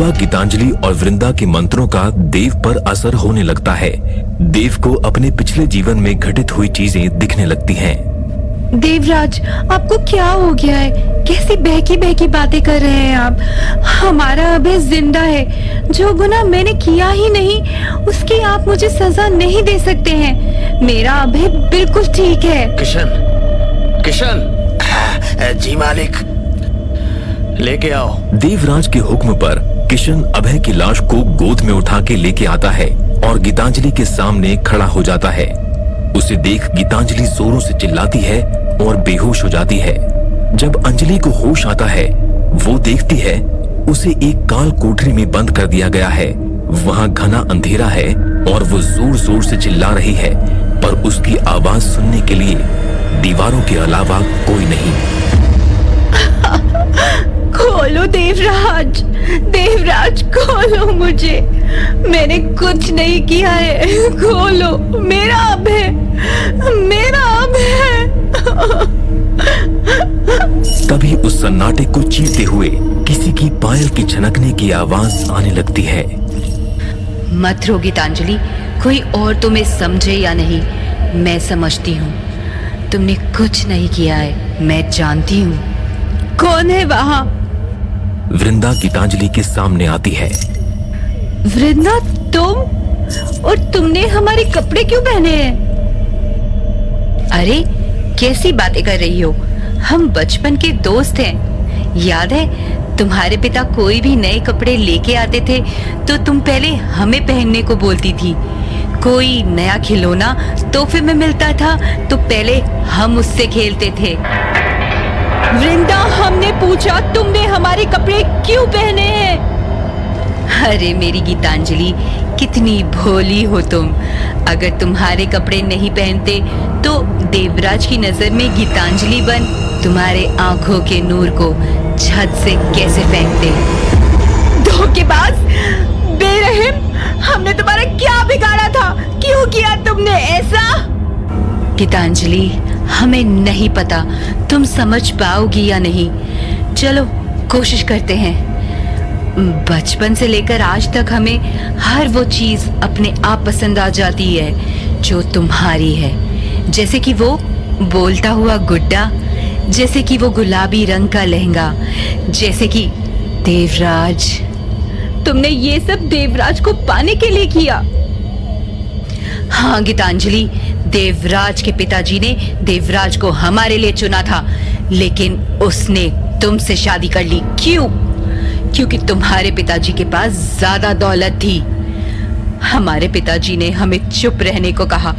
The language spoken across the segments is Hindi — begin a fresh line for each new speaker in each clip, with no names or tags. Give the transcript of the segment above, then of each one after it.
तब गीतांजलि और वृंदा के मंत्रों का देव पर असर होने लगता है। देव को अपने पिछले जीवन में घटित हुई चीजें दिखने लगती हैं।
देवराज, आपको क्या हो गया है? कैसी बहकी बहकी बातें कर रहे हैं आप? हमारा अभय जिंदा है। जो गुनाह मैंने किया ही नहीं, उसकी आप मुझे सजा नहीं दे सकते हैं। मेरा अभय बिल्कुल ठीक है।
किशन, किशन, जी मालिक, लेके आओ।
देवराज के हुक्म पर किशन अभय की लाश को गोद में उठा के लेके आता है और गीतांजलि के सामने खड़ा हो जाता है। उसे देख गीतांजलि जोरों से चिल्लाती है और बेहोश हो जाती है। जब अंजलि को होश आता है, वो देखती है उसे एक काल कोठरी में बंद कर दिया गया है। वहाँ घना अंधेरा है और वो जोर जोर से चिल्ला रही है, पर उसकी आवाज सुनने के लिए दीवारों के अलावा कोई नहीं।
खोलो देवराज, देवराज खोलो मुझे। मैंने कुछ नहीं किया है। खोलो, मेरा अभय, मेरा अभय।
तभी उस सन्नाटे को चीरते हुए किसी की पायल की छनकने की आवाज आने लगती है।
मत रो गीतांजलि, कोई और तुम्हें समझे या नहीं, मैं समझती हूँ। तुमने कुछ नहीं किया है, मैं जानती हूँ।
कौन है वहाँ?
वृंदा गीतांजलि के सामने आती है।
वृंदा, तुम? और तुमने हमारे कपड़े क्यों पहने हैं?
अरे कैसी बातें कर रही हो? हम बचपन के दोस्त हैं। याद है, तुम्हारे पिता कोई भी नए कपड़े लेके आते थे तो तुम पहले हमें पहनने को बोलती थी। कोई नया खिलौना तोहफे में मिलता था तो पहले हम उससे खेलते थे।
वृंदा, हमने पूछा तुमने हमारे कपड़े क्यों पहने हैं?
अरे मेरी गीतांजलि, कितनी भोली हो तुम। अगर तुम्हारे कपड़े नहीं पहनते तो देवराज की नजर में गीतांजलि बन तुम्हारे आंखों के नूर को छत से कैसे फेंकते।
धोखेबाज, बेरहम, हमने तुम्हारा क्या बिगाड़ा था? क्यों किया तुमने ऐसा?
गीतांजलि, हमें नहीं पता तुम समझ पाओगी या नहीं। चलो कोशिश करते हैं। बचपन से लेकर आज तक हमें हर वो चीज अपने आप पसंद आ जाती है जो तुम्हारी है। जैसे कि वो बोलता हुआ गुड्डा, जैसे कि वो गुलाबी रंग का लहंगा, जैसे कि देवराज।
तुमने ये सब देवराज को पाने के लिए किया?
हाँ गीतांजलि, देवराज के पिताजी ने देवराज को हमारे लिए चुना था, लेकिन उसने तुमसे शादी कर ली। क्यों? क्योंकि तुम्हारे पिताजी के पास ज्यादा दौलत थी। हमारे पिताजी ने हमें चुप रहने को कहा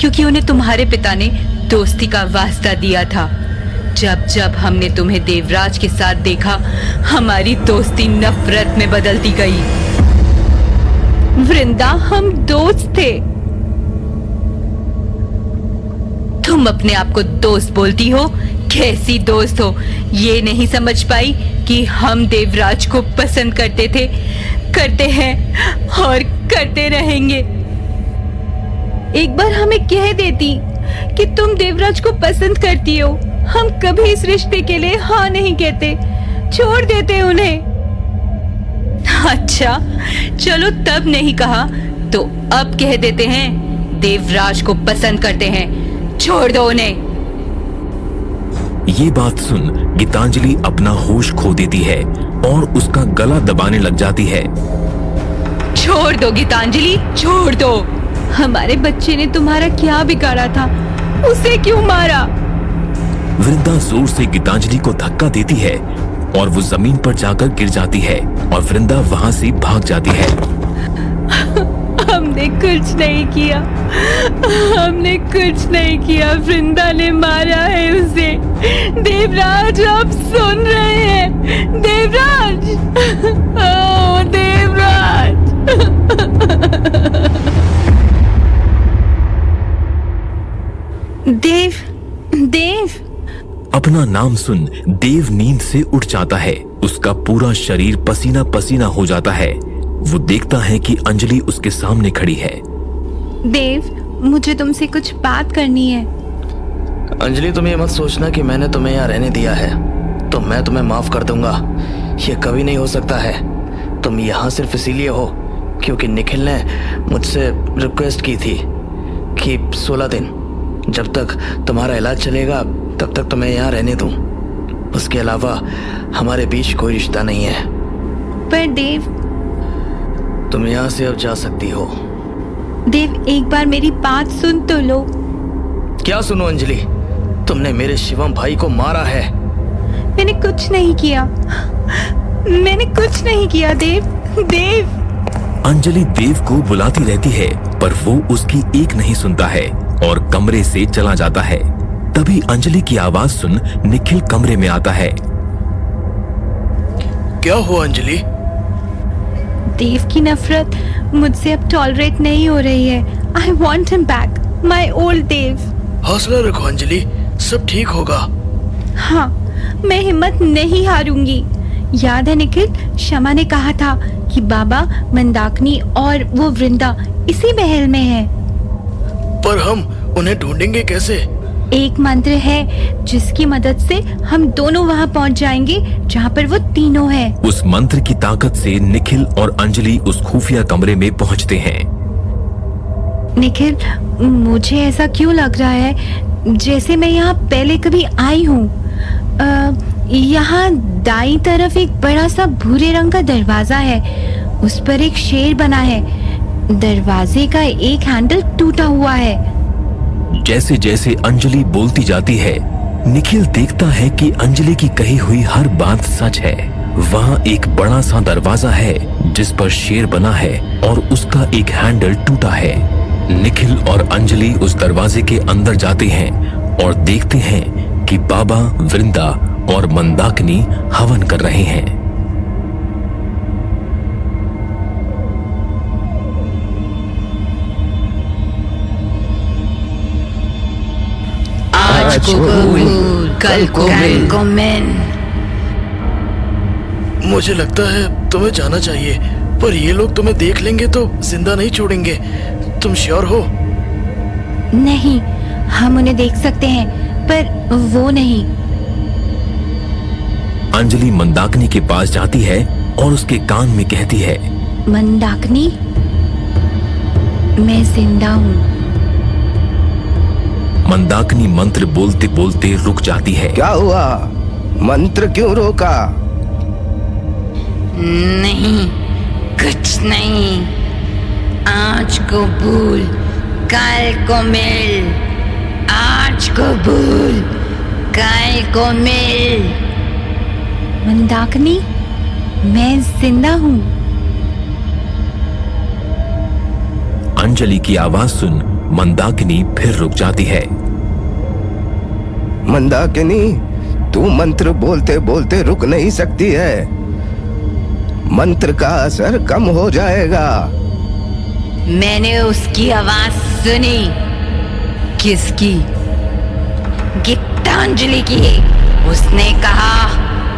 क्योंकि उन्हें तुम्हारे पिता ने दोस्ती का वास्ता दिया था। जब जब हमने तुम्हें देवराज के साथ देखा, हमारी दोस्ती नफरत में बदलती गई।
वृंदा, हम दोस्त थे।
तुम अपने आप को दोस्त बोलती हो? कैसी दोस्त हो? ये नहीं समझ पाई कि हम देवराज को पसंद करते थे, करते हैं और करते रहेंगे।
एक बार हमें कह देती कि तुम देवराज को पसंद करती हो, हम कभी इस रिश्ते के लिए हाँ नहीं कहते, छोड़ देते उन्हें।
अच्छा, चलो तब नहीं कहा तो अब कह देते हैं, देवराज को पसंद करते हैं, छोड़ दो उन्हें।
ये बात सुन गीतांजलि अपना होश खो देती है और उसका गला दबाने लग जाती है।
छोड़ दो गीतांजलि, छोड़ दो।
हमारे बच्चे ने तुम्हारा क्या बिगाड़ा था? उसे क्यों मारा?
वृंदा जोर से गीतांजलि को धक्का देती है और वो जमीन पर जाकर गिर जाती है और वृंदा वहां से भाग जाती है।
हमने कुछ नहीं किया, हमने कुछ नहीं किया। वृंदा ने मारा है उसे। देवराज, आप सुन रहे हैं? देवराज, ओ देवराज। देव, देव।
अपना नाम सुन देव नींद से उठ जाता है। उसका पूरा शरीर पसीना पसीना हो जाता है। वो देखता है कि अंजलि उसके सामने खड़ी है।
देव, मुझे तुमसे कुछ बात करनी है।
अंजलि, तुम ये मत सोचना कि मैंने तुम्हें यहाँ रहने दिया है तो मैं तुम्हें माफ कर दूंगा। ये कभी नहीं हो सकता है। तुम यहाँ सिर्फ इसीलिए हो क्योंकि निखिल ने मुझसे रिक्वेस्ट की थी कि 16 दिन जब तक तुम्हारा इलाज चलेगा तब तक तुम्हें यहाँ रहने दूं। उसके अलावा हमारे बीच कोई रिश्ता नहीं है।
पर देव,
तुम यहाँ से अब जा सकती हो।
देव एक बार मेरी बात सुन तो लो।
क्या सुनो अंजलि, तुमने मेरे शिवम भाई को मारा है।
मैंने कुछ नहीं किया, मैंने कुछ नहीं किया देव। देव,
अंजलि देव को बुलाती रहती है पर वो उसकी एक नहीं सुनता है और कमरे से चला जाता है। तभी अंजलि की आवाज सुन निखिल कमरे में आता है।
क्या हुआ अंजलि?
देव की नफरत मुझसे अब टॉलरेट नहीं हो रही है। I want him back, my old Dev.
हौसला रखो अंजलि, सब ठीक होगा।
हाँ, मैं हिम्मत नहीं हारूंगी। याद है निखिल, शमा ने कहा था कि बाबा, मंदाकिनी और वो वृंदा इसी महल में है।
पर हम उन्हें ढूंढेंगे कैसे?
एक मंत्र है जिसकी मदद से हम दोनों वहाँ पहुँच जाएंगे जहाँ पर वो तीनों हैं।
उस मंत्र की ताकत से निखिल और अंजलि उस खुफिया कमरे में पहुंचते हैं।
निखिल, मुझे ऐसा क्यों लग रहा है जैसे मैं यहाँ पहले कभी आई हूँ। यहाँ दाईं तरफ एक बड़ा सा भूरे रंग का दरवाजा है, उस पर एक शेर बना है। दरवाजे का एक हैंडल टूटा हुआ है।
जैसे जैसे अंजलि बोलती जाती है, निखिल देखता है कि अंजलि की कही हुई हर बात सच है। वहाँ एक बड़ा सा दरवाजा है जिस पर शेर बना है और उसका एक हैंडल टूटा है। निखिल और अंजलि उस दरवाजे के अंदर जाते हैं और देखते हैं कि बाबा, वृंदा और मंदाकिनी हवन कर रहे हैं।
आज को कबूल, कल को मैन।
मुझे लगता है तुम्हें जाना चाहिए, पर ये लोग तुम्हें देख लेंगे तो जिंदा नहीं छोड़ेंगे। तुम श्योर हो?
नहीं, हम उन्हें देख सकते हैं पर वो नहीं।
अंजलि मंदाकिनी के पास जाती है और उसके कान में कहती है,
मंदाकिनी, मैं जिंदा हूँ।
मंदाकिनी मंत्र बोलते बोलते रुक जाती है।
क्या हुआ? मंत्र क्यों रोका?
नहीं, कुछ नहीं। आज को भूल, कल को मिल। आज को भूल, कल को मिल।
मंदाकिनी, मैं जिंदा हूँ।
अंजलि की आवाज सुन मंदाकिनी फिर रुक जाती है।
मंदाकिनी, तू मंत्र बोलते बोलते रुक नहीं सकती है। मंत्र का असर कम हो जाएगा।
मैंने उसकी आवाज सुनी। किसकी? गीतांजलि की। उसने कहा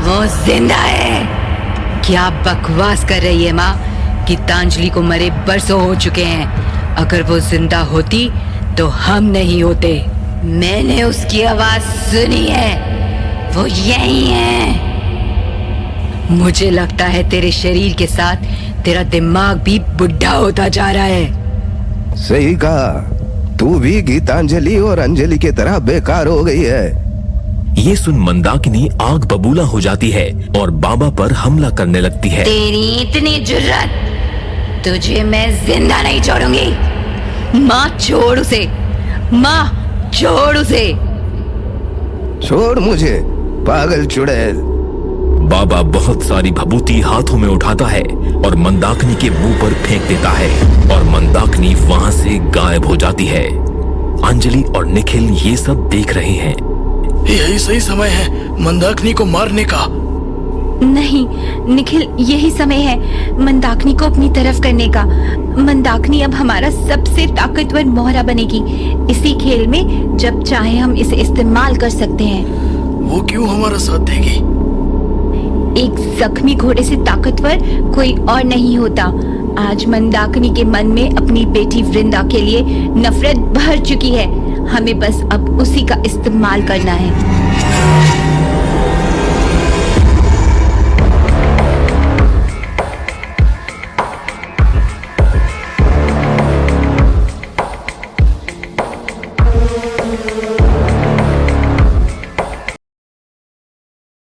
वो जिंदा है। क्या बकवास कर रही है माँ? गीतांजलि को मरे बरसों हो चुके हैं। अगर वो जिंदा होती तो हम नहीं होते। मैंने उसकी आवाज सुनी है, वो यही है। मुझे लगता है तेरे शरीर के साथ तेरा दिमाग भी बुढ़ा होता जा रहा है।
सही कहा, तू भी गीतांजलि और अंजलि की तरह बेकार हो गई है।
ये सुन मंदाकिनी आग बबूला हो जाती है और बाबा पर हमला करने लगती है।
तेरी इतनी जुर्रत, तुझे मैं जिंदा नहीं छोड़ूंगी। माँ छोड़ उसे, माँ छोड़ उसे।
छोड़ मुझे, पागल चुड़ैल।
बाबा बहुत सारी भभूति हाथों में उठाता है और मंदाकिनी के मुंह पर फेंक देता है और मंदाकिनी वहां से गायब हो जाती है। अंजलि और निखिल ये सब देख रहे हैं।
यही सही समय है मंदाकिनी को मारने का।
नहीं निखिल, यही समय है मंदाकिनी को अपनी तरफ करने का। मंदाकिनी अब हमारा सबसे ताकतवर मोहरा बनेगी। इसी खेल में जब चाहे हम इसे इस्तेमाल कर सकते हैं।
वो क्यों हमारा साथ देगी?
एक जख्मी घोड़े से ताकतवर कोई और नहीं होता। आज मंदाकिनी के मन में अपनी बेटी वृंदा के लिए नफरत भर चुकी है। हमें बस अब उसी का इस्तेमाल करना है।